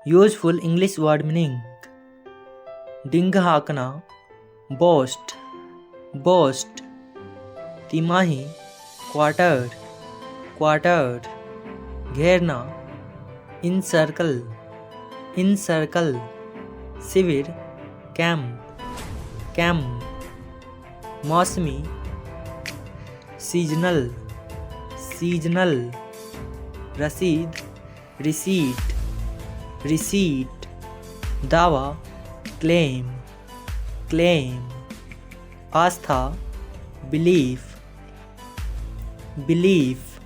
Useful English word meaning डिंग हाँकना, boast, boast, तिमाही, quarter, quarter, घेरना, encircle, encircle, शिविर, camp, camp, मौसमी, seasonal, seasonal, रसीद, receipt, receipt, दावा, claim, claim, आस्था, belief, belief,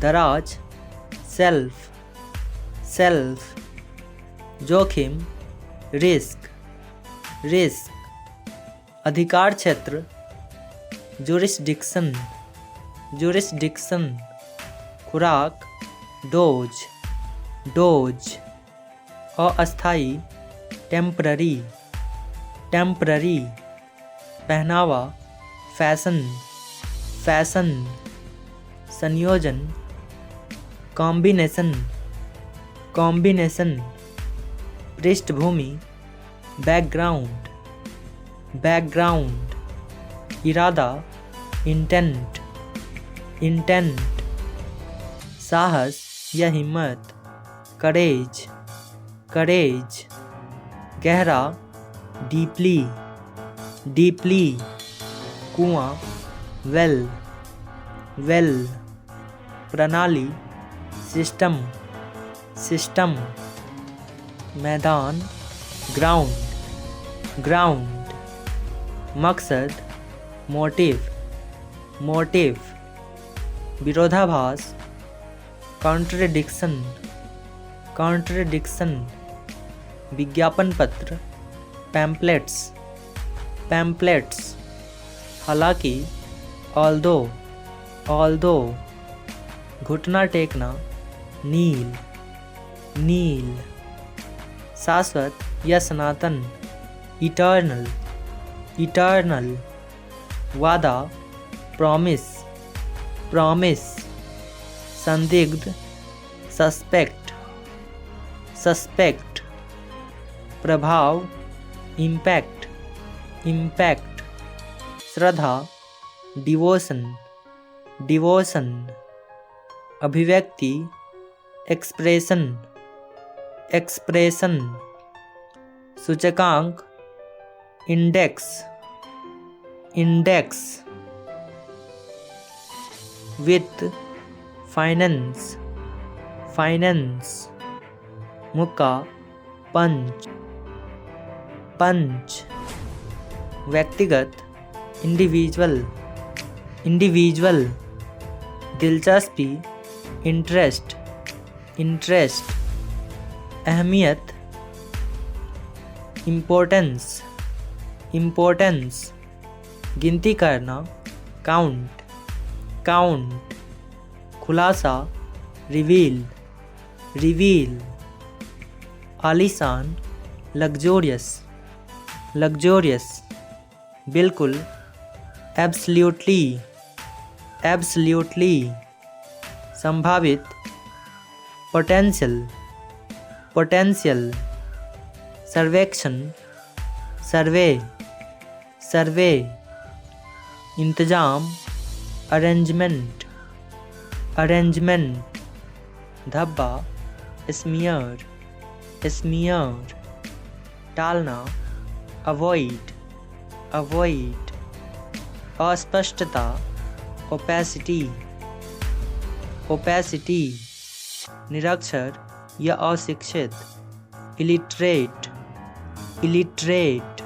दराज, self, self, जोखिम, risk, risk, अधिकार क्षेत्र, जुरिस्डिक्शन, जुरिस्डिक्शन, खुराक, डोज, डोज, अस्थाई, टेम्पररी, टेम्पररी, पहनावा, फैशन, फैशन, संयोजन, कॉम्बिनेशन, कॉम्बिनेशन, पृष्ठभूमि, बैकग्राउंड, बैकग्राउंड, इरादा, इंटेंट, इंटेंट, साहस या हिम्मत, करेज, करेज, गहरा, डीपली, डीपली, कुआं, वेल, वेल, प्रणाली, सिस्टम, सिस्टम, मैदान, ग्राउंड, ग्राउंड, मकसद, मोटिव, मोटिव, विरोधाभास, कॉन्ट्रडिक्शन, कॉन्ट्रडिक्शन, विज्ञापन पत्र, पैम्पलेट्स, पैम्पलेट्स, हालांकि, ऑल्दो, ऑल्दो, घुटना टेकना, नील, नील, शाश्वत या सनातन, इटर्नल, इटर्नल, वादा, प्रॉमिस, प्रॉमिस, संदिग्ध, सस्पेक्ट, सस्पेक्ट, प्रभाव, इम्पैक्ट, इम्पैक्ट, श्रद्धा, डिवोशन, डिवोशन, अभिव्यक्ति, एक्सप्रेशन, एक्सप्रेशन, सूचकांक, इंडेक्स, इंडेक्स, वित्त, फाइनेंस, फाइनेंस, मुक्का, पंच, पंच, व्यक्तिगत, इंडिविजुअल, इंडिविजुअल, दिलचस्पी, इंटरेस्ट, इंटरेस्ट, अहमियत, इम्पोर्टेंस, इम्पोर्टेंस, गिनती करना, काउंट, काउंट, खुलासा, रिवील, रिवील, आलीशान, लग्जोरियस, लग्जोरियस, बिल्कुल, एब्सल्यूटली, एब्सल्यूटली, संभावित, पोटेंशियल, पोटेंशियल, सर्वेक्षण, सर्वे, सर्वे, इंतजाम, अरेंजमेंट, अरेंजमेंट, धब्बा, स्मीयर, स्मीयर, टालना, अवॉइड, अवॉइड, अस्पष्टता, ओपेसिटी, ओपेसिटी, निरक्षर या अशिक्षित, इलिटरेट, इलिटरेट,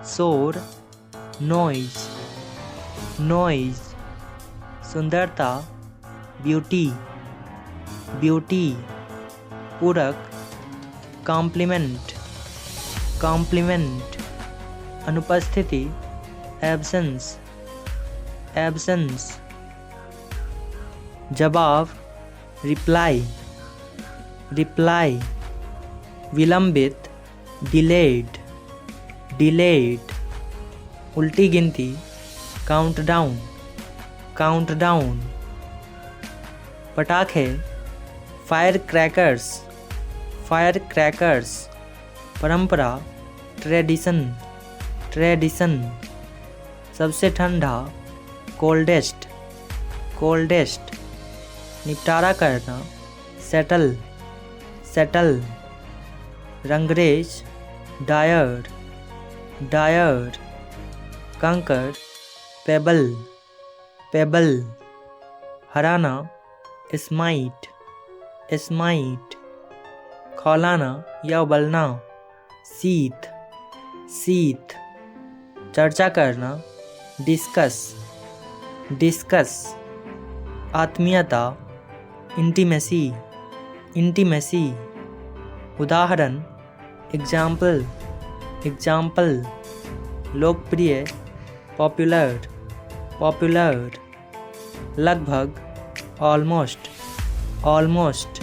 शोर, नॉइज, नॉइज, सुंदरता, ब्यूटी, ब्यूटी, पूरक, कॉम्प्लीमेंट, कॉम्प्लीमेंट, अनुपस्थिति, एब्सेंस, एब्सेंस, जवाब, रिप्लाई, रिप्लाई, विलंबित, डिलेड, डिलेड, उल्टी गिनती, काउंटडाउन, काउंटडाउन, पटाखे, फायर क्रैकर्स, फायर क्रैकर्स, परंपरा, ट्रेडिशन, ट्रेडिशन। सबसे ठंडा, कोल्डेस्ट, कोल्डेस्ट। निपटारा करना, सेटल, सेटल। रंगरेज, डायर, डायर। कंकर, पेबल, पेबल। हराना, स्माइट, स्माइट। खौलाना या उबलना, सीथ, सीथ। चर्चा करना, डिस्कस, डिस्कस। आत्मीयता, इंटीमेसी, इंटीमेसी। उदाहरण, एग्जाम्पल, एग्जाम्पल। लोकप्रिय, पॉपुलर, पॉपुलर। लगभग, ऑलमोस्ट, ऑलमोस्ट।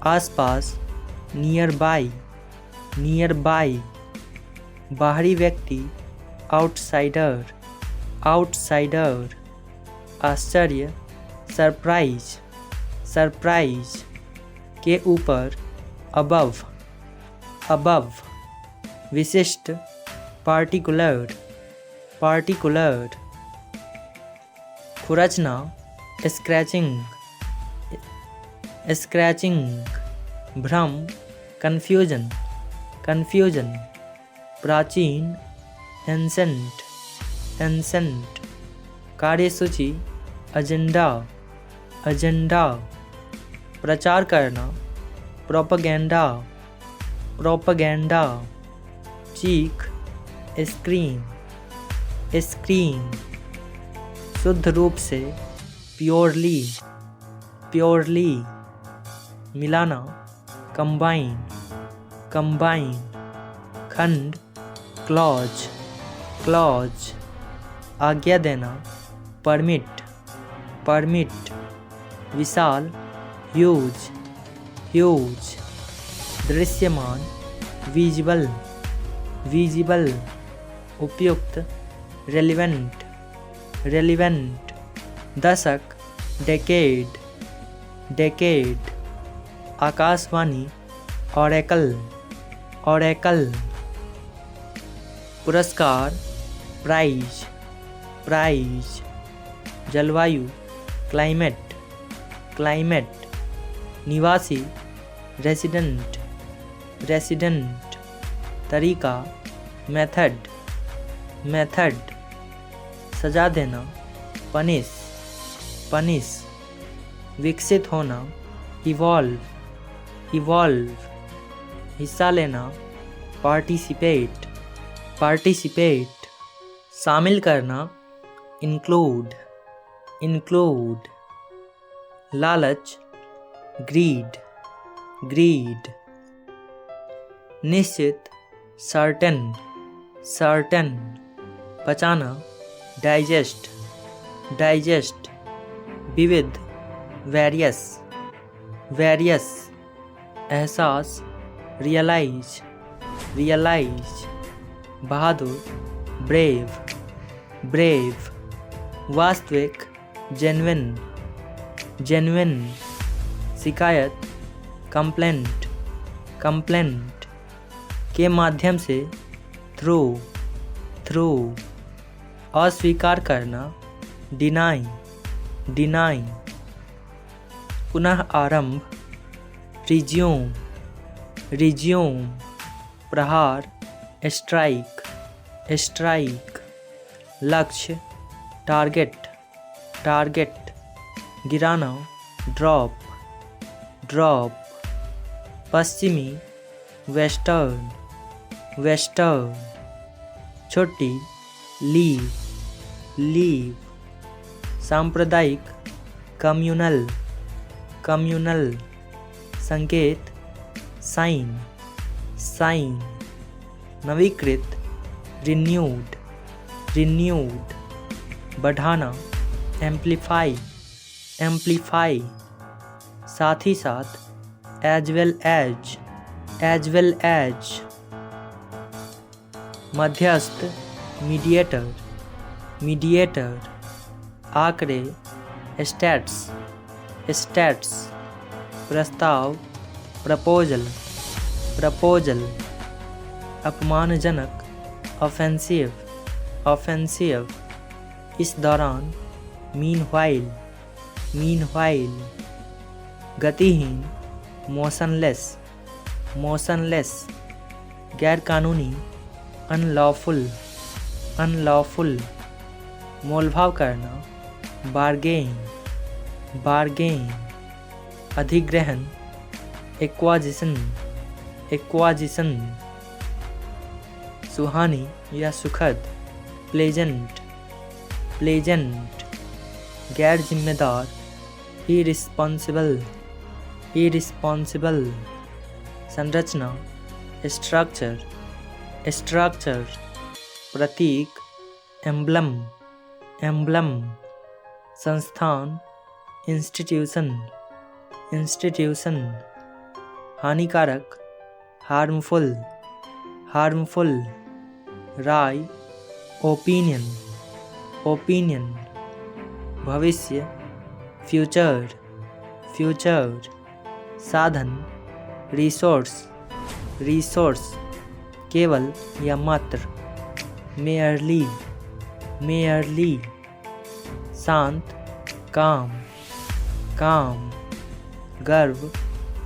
आसपास, नियर बाय, नियर बाय। बाहरी व्यक्ति, आउटसाइडर, आउटसाइडर। आश्चर्य, सरप्राइज, सरप्राइज। के ऊपर, अबव, अबव। विशिष्ट, पार्टिकुलर, पार्टिकुलर। खुरचना, स्क्रैचिंग, स्क्रैचिंग। भ्रम, कन्फ्यूजन, कन्फ्यूजन। प्राचीन, एंसेंट, एंसेंट। कार्यसूची, एजेंडा, एजेंडा। प्रचार करना, प्रोपेगेंडा, प्रोपेगेंडा। चीख, स्क्रीम, स्क्रीम। शुद्ध रूप से, प्योरली, प्योरली। मिलाना, कंबाइन, कंबाइन। खंड, क्लॉज, क्लॉज। आज्ञा देना, परमिट, परमिट। विशाल, ह्यूज, ह्यूज। दृश्यमान, विजिबल, विजिबल। उपयुक्त, रेलिवेंट, रेलिवेंट। दशक, decade, decade. Akashvani, oracle, oracle. पुरस्कार, प्राइज, प्राइज। जलवायु, क्लाइमेट, क्लाइमेट। निवासी, रेसिडेंट, रेसिडेंट। तरीका, मेथड, मेथड। सजा देना, पनिश, पनिश। विकसित होना, इवॉल्व, इवॉल्व। हिस्सा लेना, पार्टिसिपेट, पार्टिसिपेट। शामिल करना, इंक्लूड, इंक्लूड। लालच, ग्रीड, ग्रीड। निश्चित, सर्टेन, सर्टेन। पचाना, डाइजेस्ट, डाइजेस्ट। विविध, वेरियस, वेरियस। एहसास, रियलाइज, रियलाइज। बहादुर, ब्रेव, ब्रेव। वास्तविक, जेन्युइन, जेन्युइन। शिकायत, कंप्लेंट, कंप्लेंट। के माध्यम से, थ्रू, थ्रू। अस्वीकार करना, डिनाई, डिनाई। पुनः आरंभ, रिज्यूम, रिज्यूम। प्रहार, स्ट्राइक, स्ट्राइक। लक्ष्य, टारगेट, टारगेट। गिराना, ड्रॉप, ड्रॉप। पश्चिमी, वेस्टर्न, वेस्टर्न। छुट्टी, लीव, लीव। सांप्रदायिक, कम्युनल, कम्युनल। संकेत, साइन, साइन। नवीकृत, रिन्यूड, रिन्यूड। बढ़ाना, एम्प्लीफाई, एम्प्लीफाई। साथ ही साथ, as well as, as well as. मध्यस्थ, मीडिएटर, मीडिएटर। आंकड़े, स्टैट्स, स्टैट्स। प्रस्ताव, प्रपोजल, प्रपोजल, अपमानजनक, ऑफेंसिव, ऑफेंसिव, इस दौरान, मीनवाइल, मीनवाइल, गतिहीन, मोशनलेस, मोशनलेस, गैरकानूनी, अनलॉफुल, अनलॉफुल, मोलभाव करना, बार्गेन, बार्गेन, अधिग्रहण, एक्वाजिशन, एक्वाजिशन, सुहानी या सुखद, प्लेजेंट, प्लेजेंट, गैर जिम्मेदार, इरिस्पॉन्सिबल, इरिस्पॉन्सिबल, संरचना, स्ट्रक्चर, स्ट्रक्चर, प्रतीक, एम्ब्लम, एम्ब्लम, संस्थान, इंस्टीट्यूशन, इंस्टीट्यूशन, हानिकारक, हार्मफुल, हार्मफुल, राय, ओपिनियन, ओपिनियन, भविष्य, फ्यूचर, फ्यूचर, साधन, रिसोर्स, रिसोर्स, केवल या मात्र, मेयरली, मेयरली, शांत, काम, काम, गर्व,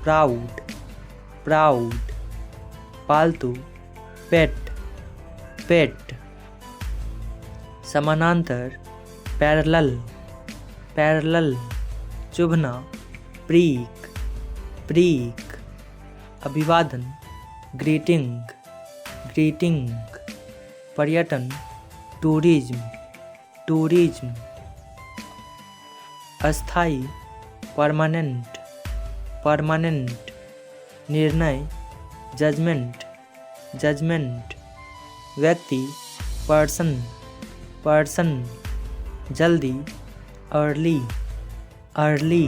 प्राउड, प्राउड, पालतू, पेट, पेट, समानांतर, पैरेलल, पैरेलल, चुभना, प्रीक, प्रीक, अभिवादन, ग्रीटिंग, ग्रीटिंग, पर्यटन, टूरिज्म, टूरिज्म, अस्थाई, परमानेंट, परमानेंट, निर्णय, जजमेंट, जजमेंट, व्यक्ति, पर्सन, पर्सन, जल्दी, अर्ली, अर्ली,